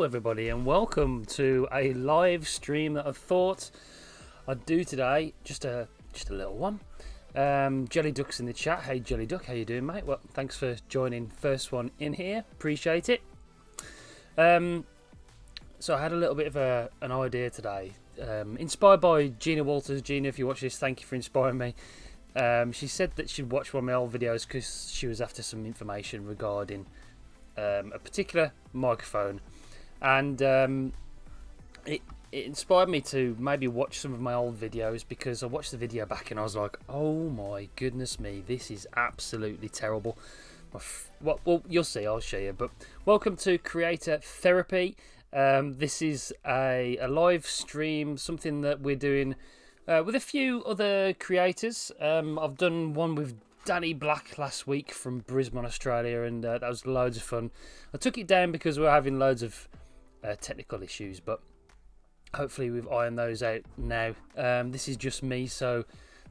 everybody, and welcome to a live stream that I thought I'd do today. Just a little one. Jelly Duck's in the chat. Hey Jelly Duck, how you doing, mate? Well, thanks for joining. First one in here. Appreciate it. So I had a little bit of an idea today. Inspired by Gina Walters. Gina, if you watch this, thank you for inspiring me. She said that she'd watch one of my old videos because she was after some information regarding a particular microphone, and it inspired me to maybe watch some of my old videos, because I watched the video back and I was like, oh my goodness me, this is absolutely terrible. Well, you'll see, I'll show you. But welcome to Creator Therapy. This is a live stream, something that we're doing with a few other creators. I've done one with Danny Black last week from Brisbane, Australia, and that was loads of fun. I took it down because we were having loads of technical issues, but hopefully we've ironed those out now. This is just me, so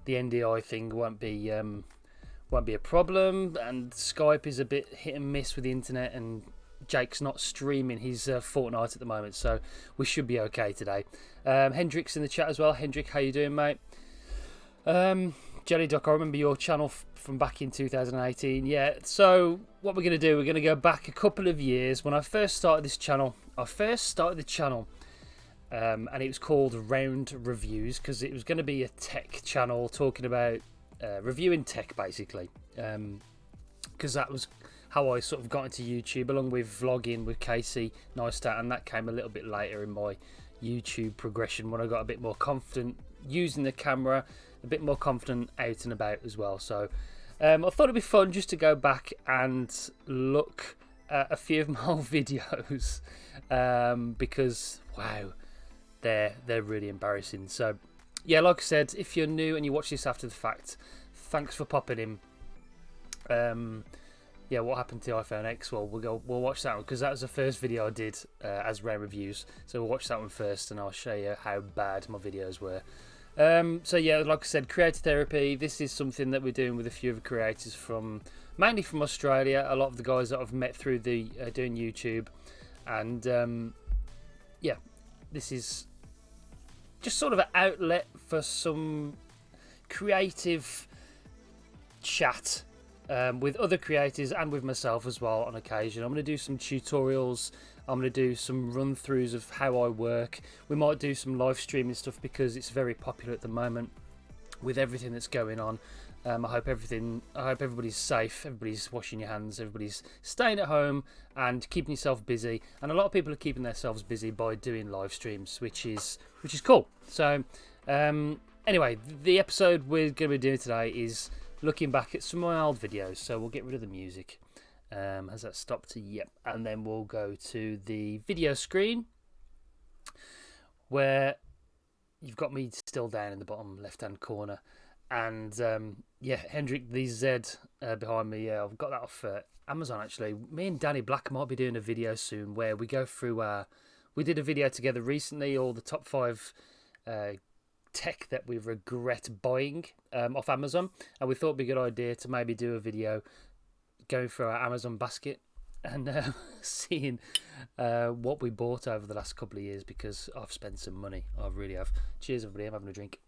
the NDI thing won't be a problem, and Skype is a bit hit and miss with the internet, and Jake's not streaming his Fortnite at the moment, so we should be okay today. Hendrick's in the chat as well. Hendrick, how you doing, mate? Jelly Duck, I remember your channel from back in 2018. Yeah, so what we're going to do, we're going to go back a couple of years. When I first started this channel, and it was called Round Reviews, because it was going to be a tech channel talking about reviewing tech, basically, because that was how I sort of got into YouTube, along with vlogging with Casey Neistat, and that came a little bit later in my YouTube progression when I got a bit more confident using the camera, a bit more confident out and about as well. So I thought it'd be fun just to go back and look at a few of my old videos, because wow, they're really embarrassing. So yeah, like I said, if you're new and you watch this after the fact, thanks for popping in. Yeah, what happened to the iPhone X? Well, we'll watch that one, because that was the first video I did as Round Reviews. So we'll watch that one first, and I'll show you how bad my videos were. So yeah, like I said, Creator Therapy. This is something that we're doing with a few of the creators mainly from Australia. A lot of the guys that I've met through the doing YouTube, and yeah, this is just sort of an outlet for some creative chat with other creators and with myself as well on occasion. I'm going to do some tutorials. I'm going to do some run-throughs of how I work. We might do some live streaming stuff, because it's very popular at the moment with everything that's going on. I hope everybody's safe, everybody's washing your hands, everybody's staying at home and keeping yourself busy. And a lot of people are keeping themselves busy by doing live streams, which is cool. So anyway, the episode we're going to be doing today is looking back at some of my old videos. So we'll get rid of the music. Has that stopped? Yep. And then we'll go to the video screen, where you've got me still down in the bottom left hand corner. And yeah, Hendrick DZ behind me. Yeah, I've got that off Amazon, actually. Me and Danny Black might be doing a video soon where we go through we did a video together recently, all the top 5 tech that we regret buying off Amazon, and we thought it'd be a good idea to maybe do a video going through our Amazon basket and seeing what we bought over the last couple of years, because I've spent some money. I really have. Cheers, everybody. I'm having a drink.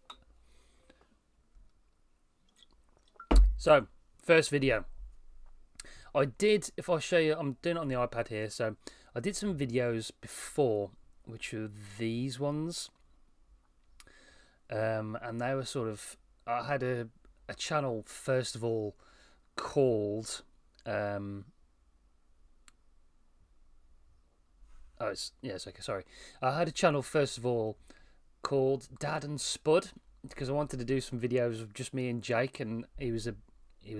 So, first video. I did, if I show you, I'm doing it on the iPad here, so I did some videos before, which were these ones. And they were sort of, I had a channel first of all called sorry. I had a channel first of all called Dad and Spud, because I wanted to do some videos of just me and Jake, and he was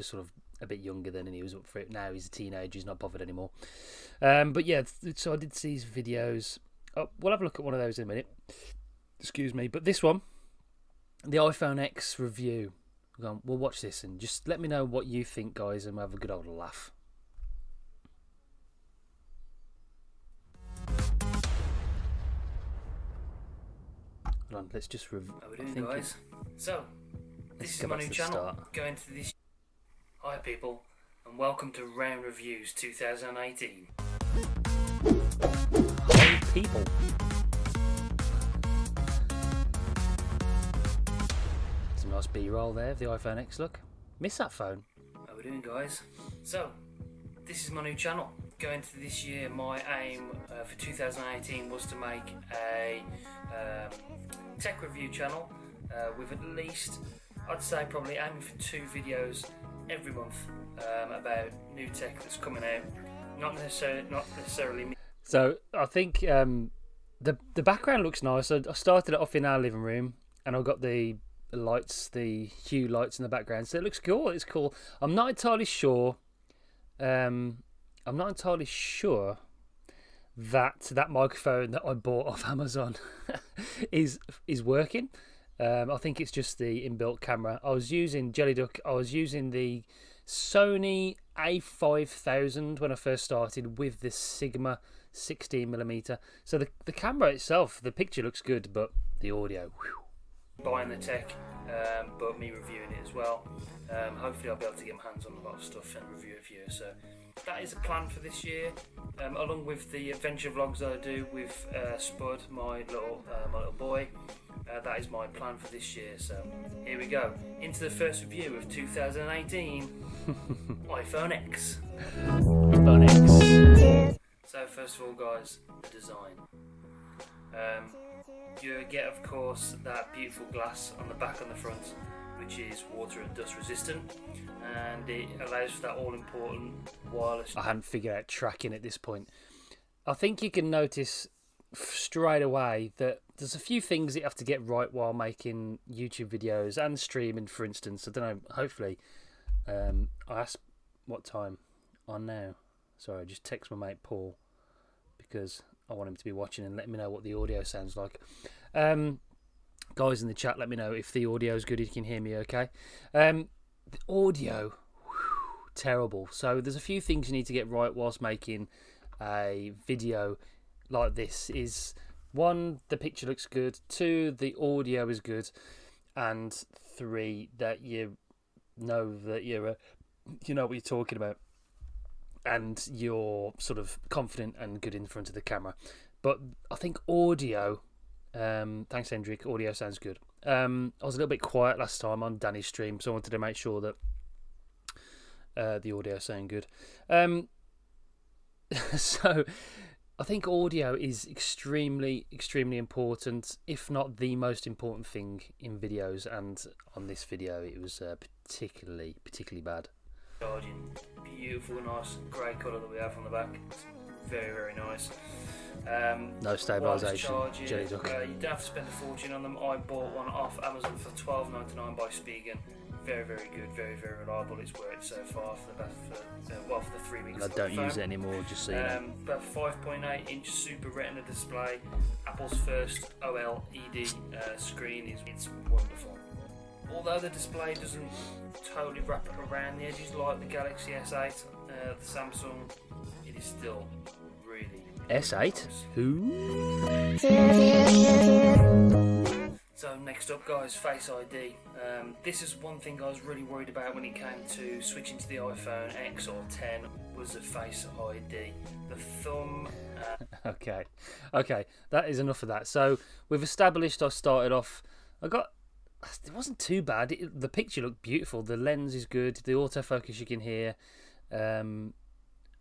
sort of a bit younger then, and he was up for it. Now he's a teenager, he's not bothered anymore. But yeah, so I did these videos. We'll have a look at one of those in a minute. Excuse me. But this one, the iPhone X review. We'll watch this and just let me know what you think, guys, and we'll have a good old laugh. Hold on, let's just review. How we doing, guys? So, this is my new channel. Going to this. Hi, people, and welcome to Round Reviews 2018. people. Some nice B-roll there of the iPhone X. Look, miss that phone. How we doing, guys? So, this is my new channel. Going into this year, my aim for 2018 was to make a tech review channel with at least, I'd say probably aiming for 2 videos every month about new tech that's coming out. Not necessarily me. So I think the background looks nice. I started it off in our living room, and I got the lights, the hue lights in the background. So it looks cool. It's cool. I'm not entirely sure. That microphone that I bought off Amazon is working. I think it's just the inbuilt camera. I was using Jelly Duck. I was using the Sony A5000 when I first started with the Sigma 16mm. So the camera itself, the picture looks good, but the audio, whew. Buying the tech, but me reviewing it as well. Hopefully I'll be able to get my hands on a lot of stuff and review it for you. So that is a plan for this year, along with the adventure vlogs that I do with Spud, my little boy. That is my plan for this year. So here we go into the first review of 2018 iPhone X. iPhone X. So first of all, guys, the design. You get, of course, that beautiful glass on the back and the front, which is water and dust resistant, and it allows for that all-important wireless. I hadn't figured out tracking at this point. I think you can notice straight away that there's a few things that you have to get right while making YouTube videos and streaming, for instance. I don't know, hopefully. I asked what time on now. Sorry, I just text my mate Paul because I want him to be watching and let me know what the audio sounds like. Guys in the chat, let me know if the audio is good, if you can hear me okay. The audio, terrible. So there's a few things you need to get right whilst making a video like this. Is 1, the picture looks good, 2, the audio is good, and 3, that you know that you know what you're talking about, and you're sort of confident and good in front of the camera. But I think audio, thanks Hendrik, audio sounds good. I was a little bit quiet last time on Danny's stream, so I wanted to make sure that the audio sounded good. So I think audio is extremely important, if not the most important thing in videos, and on this video it was particularly bad. Charging, beautiful, nice grey colour that we have on the back. It's very nice. No stabilisation. Jelly Duck. You don't have to spend a fortune on them. I bought one off Amazon for $12.99 by Spigen. Very good, very reliable. It's worked so far for the 3 weeks. And I don't use it anymore, just so you know. About 5.8-inch Super Retina display. Apple's first OLED screen. It's wonderful. Although the display doesn't totally wrap it around the edges like the Galaxy S8, the Samsung, it is still really S8? Who? So next up, guys, Face ID. This is one thing I was really worried about when it came to switching to the iPhone X or 10 was the Face ID. The thumb. Okay, that is enough of that. So we've established. I started off. It wasn't too bad. The picture looked beautiful. The lens is good. The autofocus you can hear. Paul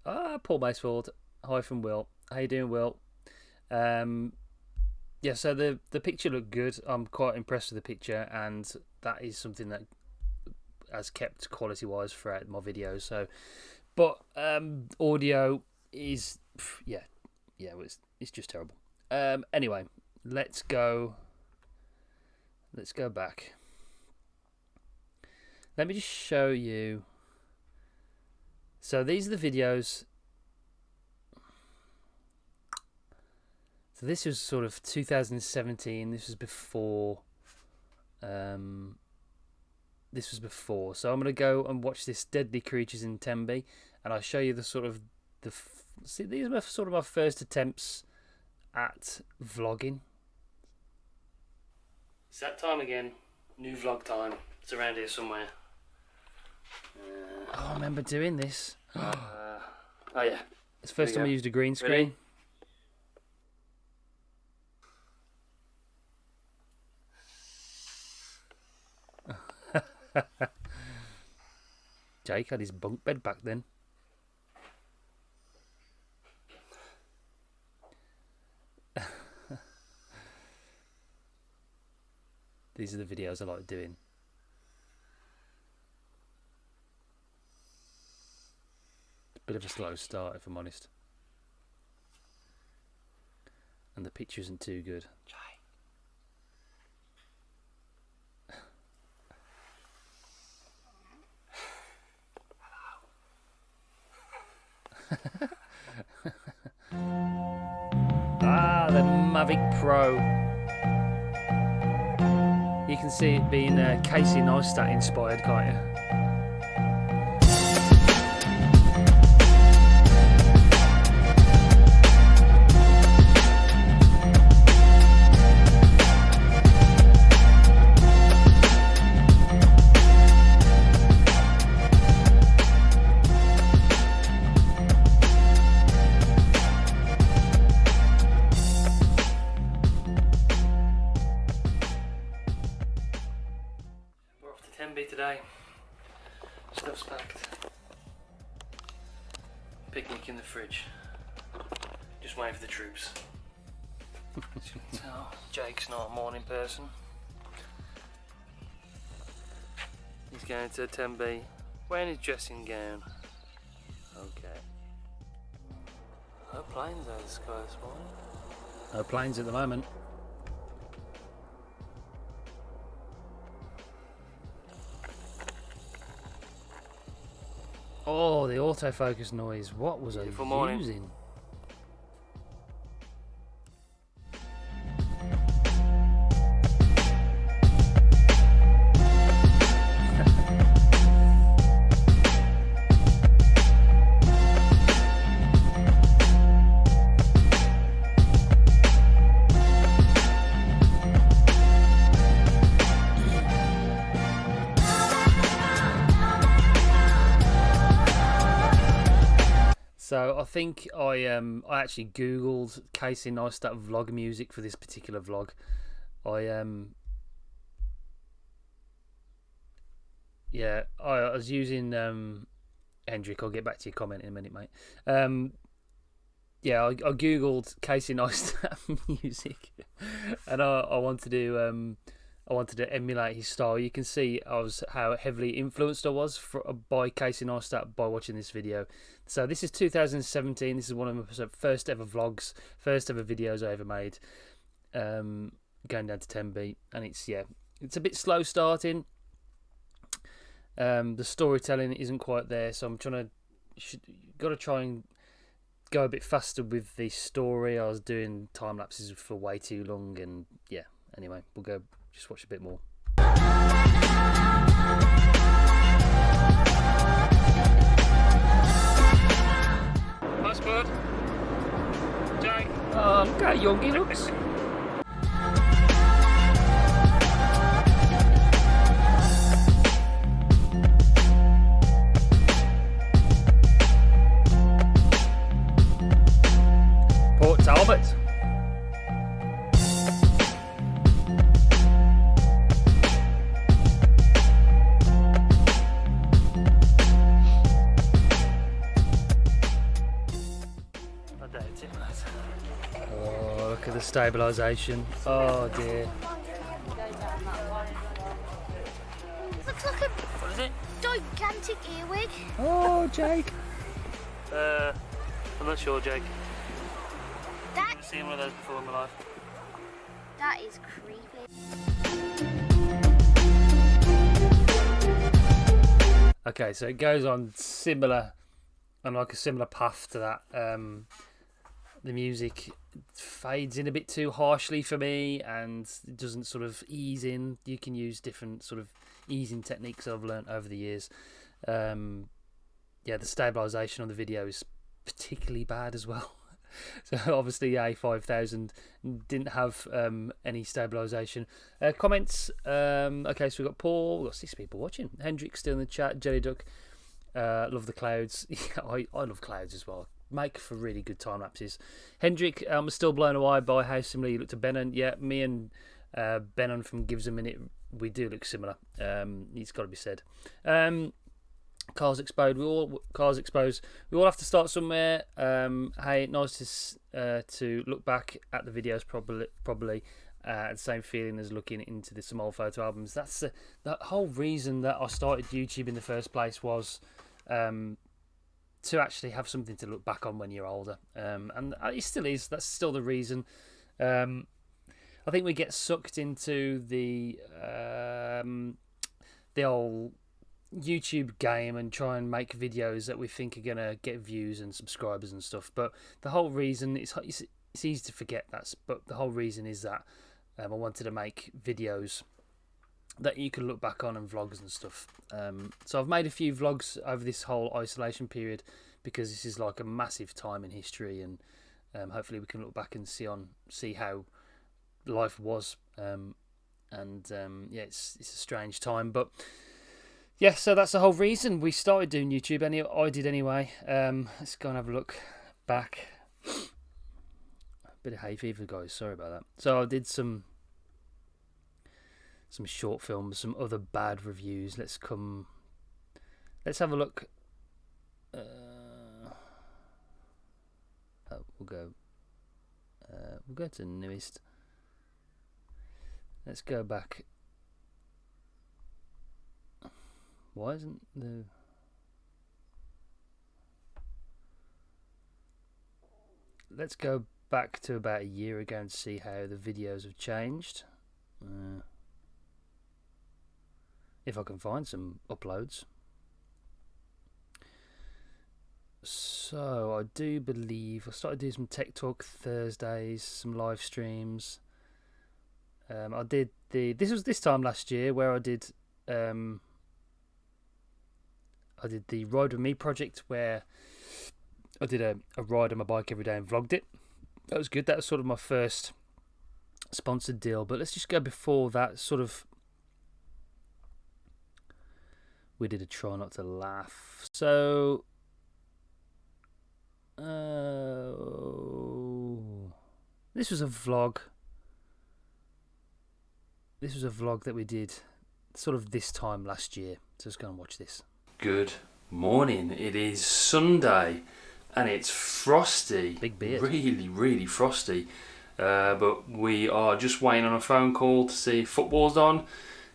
Macefield. Hi from Will. How you doing, Will? Yeah, so the picture looked good. I'm quite impressed with the picture, and that is something that has kept quality-wise throughout my videos. So, but audio is, it's just terrible. Anyway, let's go back. Let me just show you. So these are the videos. So this was sort of 2017. This was before. So I'm going to go and watch this Deadly Creatures in Tembe, and I'll show you the sort of see, these are sort of my first attempts at vlogging. It's that time again. New vlog time. It's around here somewhere. I remember doing this. Oh yeah. It's the first time I used a green screen. Jake had his bunk bed back then. These are the videos I like doing. Bit of a slow start, if I'm honest. And the picture isn't too good. Ah, the Mavic Pro. You can see it being Casey Neistat inspired, can't you? Today, stuff's packed, picnic in the fridge, just waiting for the troops. As you can tell, Jake's not a morning person. He's going to 10B, wearing his dressing gown. Okay. No planes out of the sky this morning. No planes at the moment. Oh, the autofocus noise. What was I using? So I think I actually googled Casey Neistat vlog music for this particular vlog. I was using Hendrik. I'll get back to your comment in a minute, mate. I googled Casey Neistat music, and I wanted to emulate his style. You can see how heavily influenced I was by Casey Neistat by watching this video. So this is 2017. This is one of my first ever vlogs, first ever videos I ever made. Going down to 10B, and it's a bit slow starting. The storytelling isn't quite there, so I'm got to try and go a bit faster with the story. I was doing time lapses for way too long, and yeah. Anyway, we'll go just watch a bit more. Nice bird. Jake. Oh, look how young he looks. Port Talbot. Oh, look at the stabilisation. Oh dear. Looks like a What is it? gigantic earwig. Oh, Jake. I'm not sure, Jake. That, I've seen one of those before in my life. that is creepy. Okay, so it goes on similar path to that. The music fades in a bit too harshly for me, and it doesn't sort of ease in. You can use different sort of easing techniques I've learnt over the years. The stabilisation on the video is particularly bad as well. So obviously the A5000 didn't have any stabilisation. Comments. Okay, so we've got Paul. We've got 6 people watching. Hendrik still in the chat. Jelly Duck. Love the clouds. I love clouds as well. Make for really good time lapses. Hendrik, I'm still blown away by how similar you look to Benon. Yeah, me and Benon from Gives a Minute, we do look similar. It's got to be said. Cars exposed. We all have to start somewhere. Hey, nice to look back at the videos. Probably the same feeling as looking into some old photo albums. That's the whole reason that I started YouTube in the first place, was to actually have something to look back on when you're older. And it still is. That's still the reason. I think we get sucked into the old YouTube game and try and make videos that we think are going to get views and subscribers and stuff. But the whole reason, it's easy to forget that, but the whole reason is that I wanted to make videos that you can look back on, and vlogs and stuff. So I've made a few vlogs over this whole isolation period, because this is like a massive time in history, and hopefully we can look back and see how life was. Yeah, it's a strange time, but yeah, so that's the whole reason we started doing YouTube. I did anyway. Let's go and have a look back. Bit of hay fever, guys. Sorry about that. So I did some short films, some other bad reviews. Let's have a look. We'll go to newest. Let's go back. Why isn't the... Let's go back to about a year ago and see how the videos have changed. If I can find some uploads. So I do believe I started doing some Tech Talk Thursdays, some live streams. I did this was this time last year where I did the Ride With Me project, where I did a ride on my bike every day and vlogged it. That was good. That was sort of my first sponsored deal. But let's just go before that. We did a Try Not to Laugh. So this was a vlog. This was a vlog that we did sort of this time last year. So let's go and watch this. Good morning. It is Sunday and it's frosty. Big beard. Really, really frosty. But we are just waiting on a phone call to see if football's on.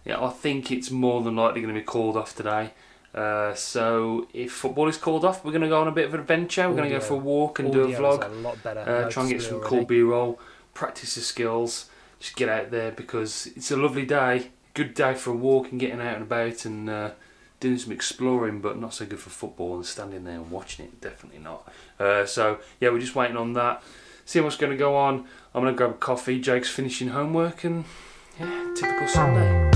Yeah, I think it's more than likely going to be called off today. So if football is called off, we're going to go on a bit of an adventure. We're going to go for a walk and do a vlog. A lot better. Try and get some cool B-roll, practice the skills, just get out there, because it's a lovely day. Good day for a walk and getting out and about and doing some exploring, but not so good for football and standing there and watching it. Definitely not. So yeah, we're just waiting on that. Seeing what's going to go on. I'm going to grab a coffee. Jake's finishing homework, and yeah, typical Sunday.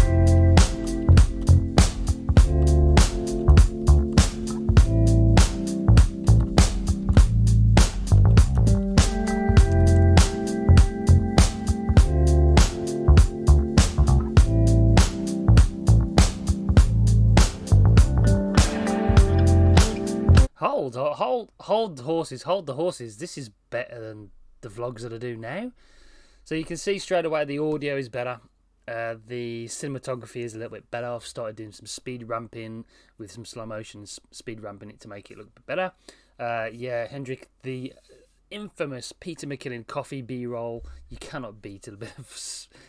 Hold the horses. This is better than the vlogs that I do now. So you can see straight away the audio is better. The cinematography is a little bit better. I've started doing some speed ramping with some slow motion, speed ramping it to make it look a bit better. Yeah, Hendrik, the infamous Peter McKinnon coffee B-roll. You cannot beat a bit of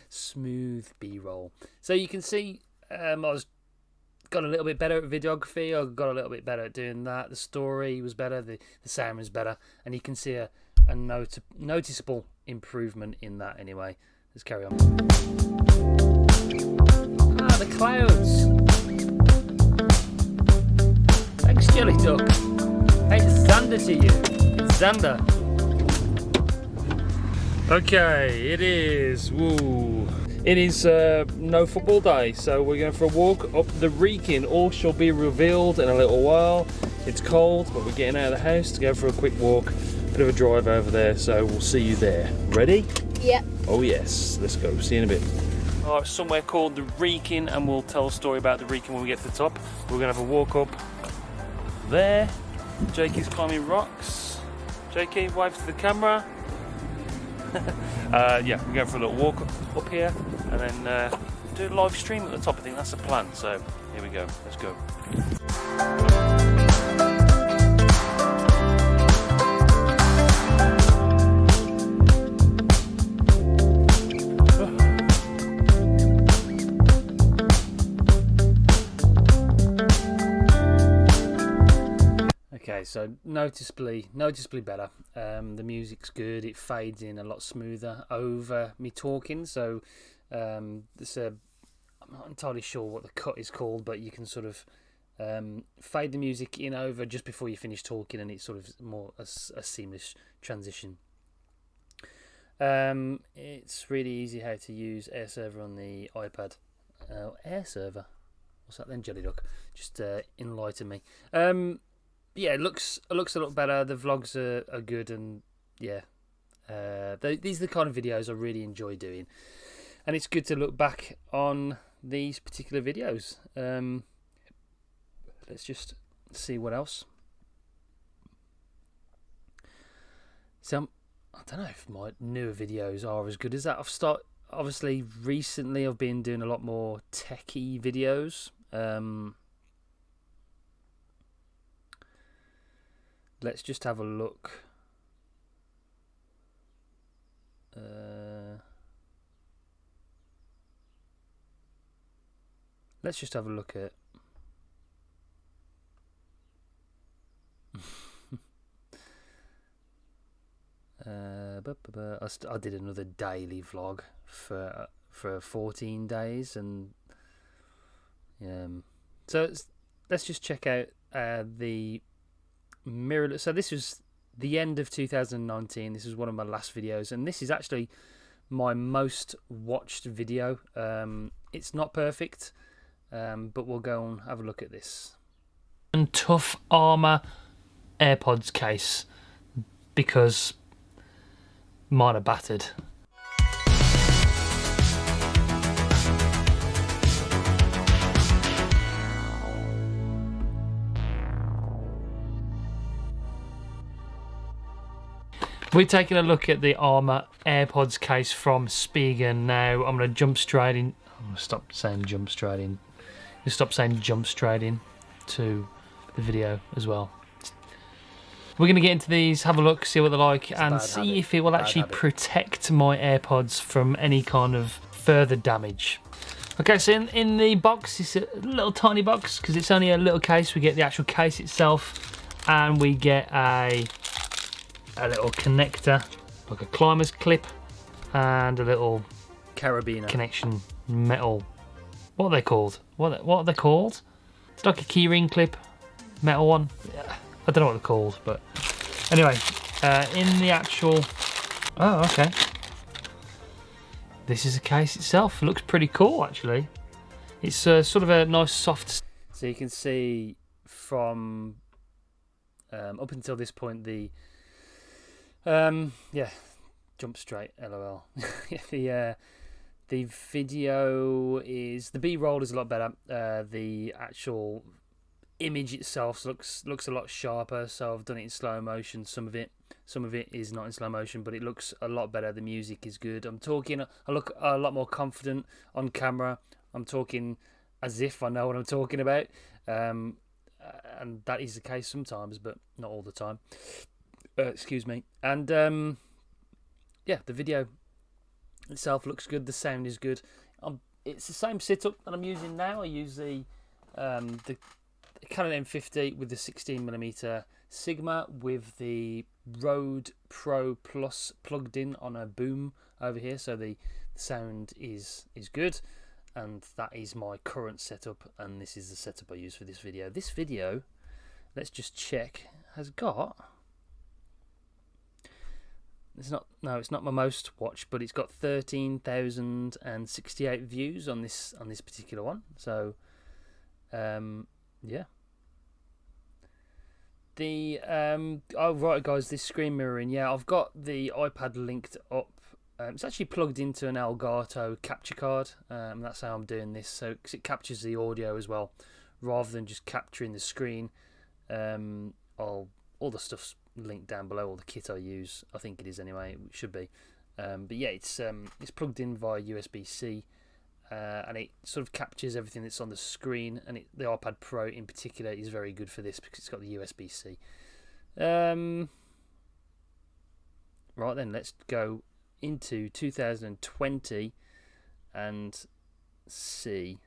smooth B-roll. So you can see I got a little bit better at videography. I got a little bit better at doing that. The story was better. The sound was better. And you can see a noticeable improvement in that anyway. Let's carry on. The clouds. Thanks, Jelly Duck. Hey, it's Xander to you. It's Xander. Okay, it is. Woo. It is no football day, so we're going for a walk up the Wrekin. All shall be revealed in a little while. It's cold, but we're getting out of the house to go for a quick walk. Bit of a drive over there, so we'll see you there. Ready? Yeah. Oh yes, let's go. See you in a bit. Alright, somewhere called the Wrekin, and we'll tell a story about the Wrekin when we get to the top. We're going to have a walk up there. Jakey's climbing rocks. Jakey, wave to the camera. Yeah, we're going for a little walk up here. and then do a live stream at the top. I think that's the plan. So here we go. Let's go. Okay, so noticeably better. The music's good. It fades in a lot smoother over me talking. So I'm not entirely sure what the cut is called, but you can sort of fade the music in over just before you finish talking, and it's sort of more a seamless transition. It's really easy how to use Air Server on the iPad. Air Server? What's that then, Jelly Duck? Just enlighten me. Yeah, it looks a lot better. The vlogs are good, and yeah, these are the kind of videos I really enjoy doing, and it's good to look back on these particular videos. Let's just see what else. So I don't know if my newer videos are as good as that. Obviously recently I've been doing a lot more techie videos. Let's just have a look. Let's just have a look at. I did another daily vlog for 14 days, and so let's just check out the mirrorless. So this was the end of 2019. This was one of my last videos, and this is actually my most watched video. It's not perfect, but we'll go and have a look at this. And Tough Armour AirPods case, because mine are battered. We're taking a look at the Armour AirPods case from Spigen now. I'm going to jump straight in. I'm going to stop saying jump straight in. Just stop saying jump straight in to the video as well. We're going to get into these, have a look, see what they're like, and see if it will actually protect my AirPods from any kind of further damage. Okay, so in the box, it's a little tiny box because it's only a little case. We get the actual case itself, and we get a little connector, like a climber's clip, and a little carabiner connection metal. What are they called? What are they called? It's like a keyring clip, metal one. Yeah, I don't know what they're called, but anyway, in the actual. Oh, okay. This is the case itself. It looks pretty cool, actually. It's sort of a nice soft. So you can see from up until this point the. Yeah, jump straight, lol. The video is, the B-roll is a lot better. The actual image itself looks a lot sharper. So I've done it in slow motion. Some of it is not in slow motion, but it looks a lot better. The music is good. I look a lot more confident on camera. I'm talking as if I know what I'm talking about, and that is the case sometimes, but not all the time. Excuse me. And yeah, the video itself looks good. The sound is good. It's the same setup that I'm using now. I use the Canon M50 with the 16mm Sigma with the Rode Pro Plus plugged in on a boom over here, so the sound is good, and that is my current setup, and this is the setup I use for this video. This video, let's just check, has got. It's not my most watched, but it's got 13,068 views on this particular one. So, yeah. Oh right, guys, this screen mirroring. Yeah, I've got the iPad linked up. It's actually plugged into an Elgato capture card. That's how I'm doing this. So, because it captures the audio as well, rather than just capturing the screen. All the stuff's linked down below, all the kit I use. I think it is anyway. It should be. But yeah, it's plugged in via USB-C and it sort of captures everything that's on the screen, and the iPad Pro in particular is very good for this because it's got the USB-C. Right then, let's go into 2020 and see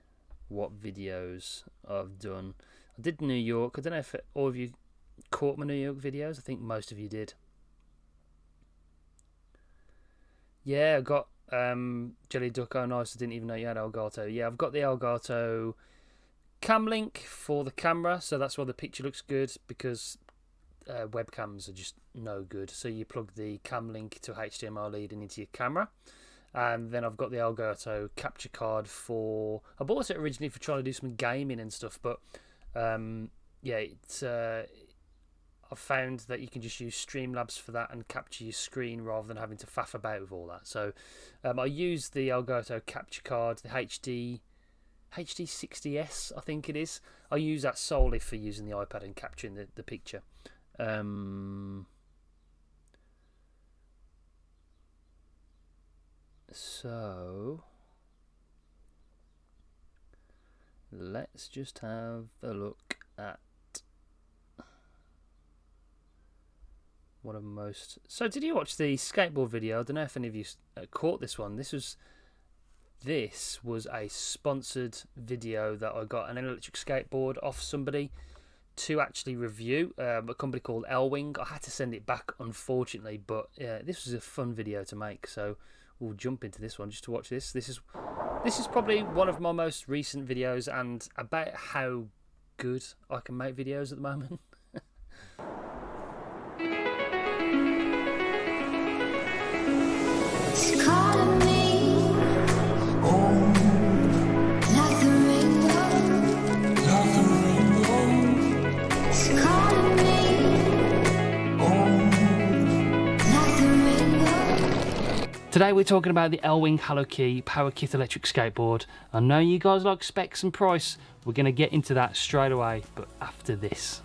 what videos I've done. I did New York. I don't know if all of you caught my New York videos. I think most of you did. Yeah, I got Jelly Duck. Oh nice, I didn't even know you had Elgato. Yeah, I've got the Elgato cam link for the camera, so that's why the picture looks good, because webcams are just no good. So you plug the cam link to HDMI leading into your camera. And then I've got the Elgato capture card for... I bought it originally for trying to do some gaming and stuff, but yeah, it's... I've found that you can just use Streamlabs for that and capture your screen rather than having to faff about with all that. So I use the Elgato capture card, the HD60S, I think it is. I use that solely for using the iPad and capturing the picture. So let's just have a look at one of most... So did you watch the skateboard video? I don't know if any of you caught this one. This was a sponsored video that I got an electric skateboard off somebody to actually review, a company called Elwing. I had to send it back, unfortunately, but this was a fun video to make, so we'll jump into this one just to watch this. This is probably one of my most recent videos, and about how good I can make videos at the moment. It's calling me, like the rainbow, It's calling me, like the rainbow. Today we're talking about the Elwing Hello Key Power Kit electric skateboard. I know you guys like specs and price. We're going to get into that straight away, but after this.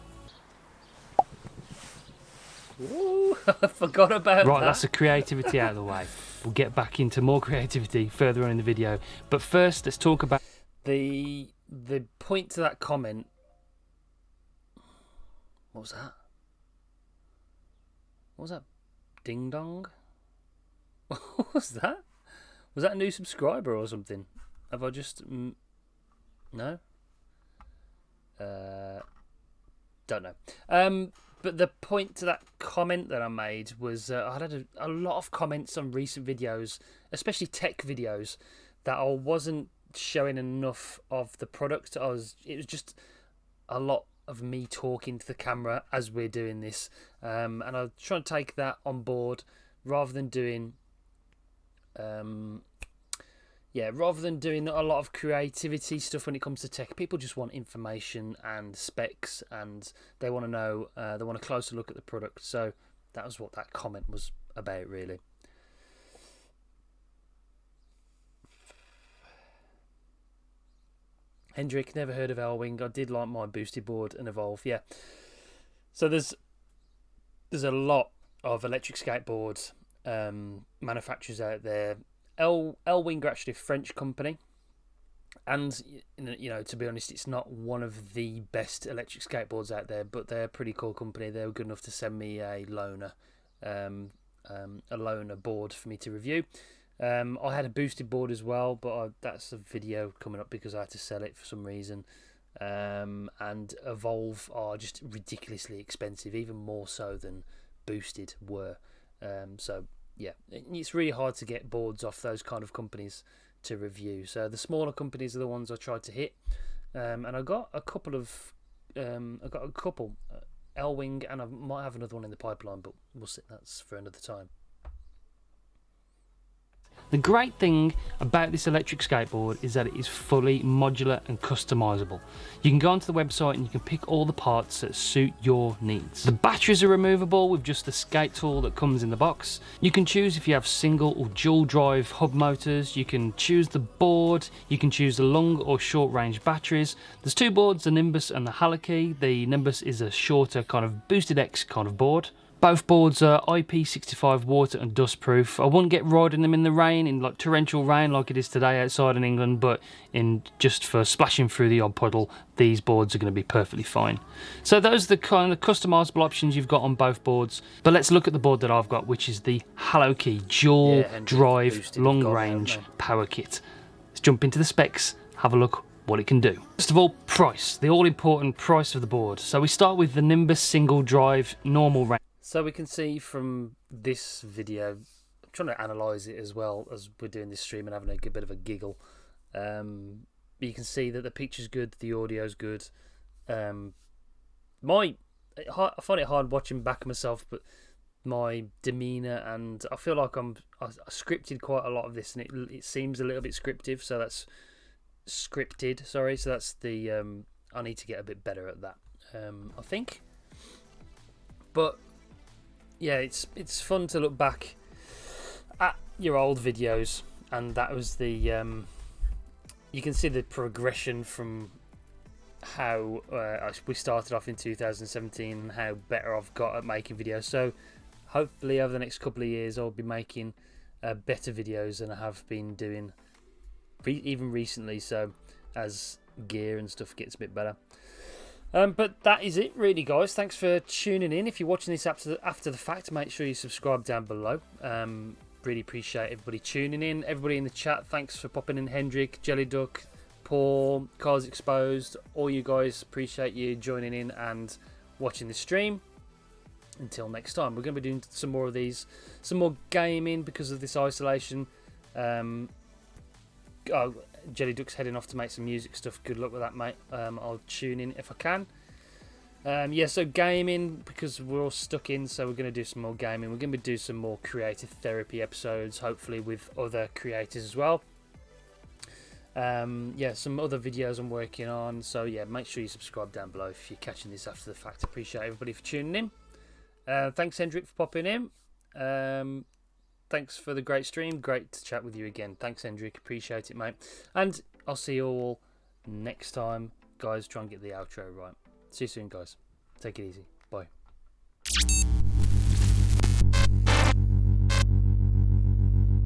Ooh, I forgot about that. Right, that's the creativity out of the way. We'll get back into more creativity further on in the video. But first, let's talk about the point to that comment. What was that? What was that? Ding dong? What was that? Was that a new subscriber or something? Have I just... No? Don't know. But the point to that comment that I made was I had a lot of comments on recent videos, especially tech videos, that I wasn't showing enough of the product. It was just a lot of me talking to the camera as we're doing this, and I'm trying to take that on board rather than doing rather than doing a lot of creativity stuff when it comes to tech. People just want information and specs, and they want to know, they want a closer look at the product. So that was what that comment was about, really. Hendrik, never heard of Elwing. I did like my boosted board and Evolve, yeah. So there's a lot of electric skateboard manufacturers out there. Elwing are actually a French company, and you know, to be honest, it's not one of the best electric skateboards out there, but they're a pretty cool company. They were good enough to send me a loaner board for me to review. I had a boosted board as well, but that's a video coming up because I had to sell it for some reason. And Evolve are just ridiculously expensive, even more so than boosted were. So yeah, it's really hard to get boards off those kind of companies to review. So the smaller companies are the ones I tried to hit, and I got a couple. Elwing, and I might have another one in the pipeline, but we'll see. That's for another time. The great thing about this electric skateboard is that it is fully modular and customizable. You can go onto the website and you can pick all the parts that suit your needs. The batteries are removable with just the skate tool that comes in the box. You can choose if you have single or dual drive hub motors. You can choose the board. You can choose the long or short range batteries. There's two boards, the Nimbus and the Hello Key. The Nimbus is a shorter kind of boosted X kind of board, Both boards are IP65 water and dust proof. I wouldn't get riding them in the rain, in like torrential rain like it is today outside in England, but in just for splashing through the odd puddle, these boards are going to be perfectly fine. So those are the kind of customizable options you've got on both boards. But let's look at the board that I've got, which is the Hallow Key dual drive long range power kit. Let's jump into the specs, have a look what it can do. First of all, price, the all important price of the board. So we start with the Nimbus single drive normal range. So we can see from this video, I'm trying to analyse it as well as we're doing this stream and having a bit of a giggle. You can see that the picture's good, the audio's good. I find it hard watching back myself, but my demeanour and I feel like I scripted quite a lot of this, and it seems a little bit scripted. So that's scripted. Sorry. So that's the I need to get a bit better at that. I think, but. Yeah, it's fun to look back at your old videos, and that was the you can see the progression from how we started off in 2017 and how better I've got at making videos. So hopefully over the next couple of years I'll be making better videos than I have been doing even recently, so as gear and stuff gets a bit better. But that is it really, guys. Thanks for tuning in. If you're watching this after the fact, make sure you subscribe down below. Really appreciate everybody tuning in. Everybody in the chat, thanks for popping in. Hendrik, Jelly Duck, Paul, Cars Exposed, all you guys, appreciate you joining in and watching the stream. Until next time, we're going to be doing some more of these, some more gaming because of this isolation. Jelly Duck's heading off to make some music stuff. Good luck with that, mate. I'll tune in if I can. Yeah, so gaming, because we're all stuck in, so we're going to do some more gaming. We're going to do some more creative therapy episodes, hopefully with other creators as well. Yeah, some other videos I'm working on. So yeah, make sure you subscribe down below if you're catching this after the fact. Appreciate everybody for tuning in. Thanks, Hendrik, for popping in. Thanks for the great stream. Great to chat with you again. Thanks, Hendrik. Appreciate it, mate. And I'll see you all next time. Guys, try and get the outro right. See you soon, guys. Take it easy. Bye.